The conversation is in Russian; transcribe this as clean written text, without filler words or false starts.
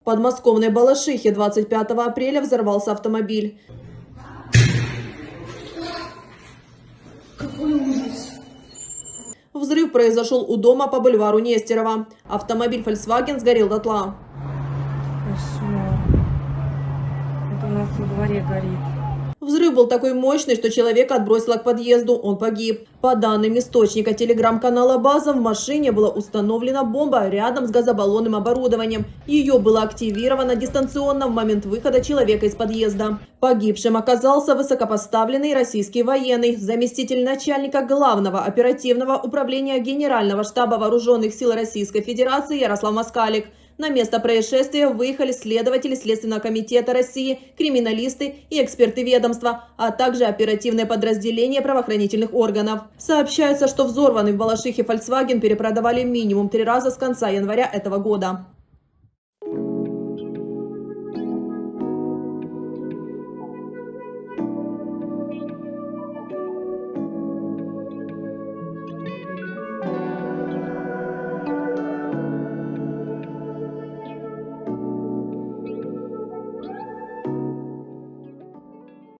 В подмосковной Балашихе 25 апреля взорвался автомобиль. Какой ужас! Взрыв произошел у дома по бульвару Нестерова. Автомобиль Volkswagen сгорел дотла. Кошмар. Это у нас во дворе горит. Взрыв был такой мощный, что человека отбросило к подъезду. Он погиб. По данным источника телеграм-канала «База», в машине была установлена бомба рядом с газобаллонным оборудованием. Ее было активировано дистанционно в момент выхода человека из подъезда. Погибшим оказался высокопоставленный российский военный, заместитель начальника Главного оперативного управления Генерального штаба вооруженных сил Российской Федерации Ярослав Москалик. На место происшествия выехали следователи Следственного комитета России, криминалисты и эксперты ведомства, а также оперативные подразделения правоохранительных органов. Сообщается, что взорванный в Балашихе Volkswagen перепродавали минимум 3 раза с конца января этого года.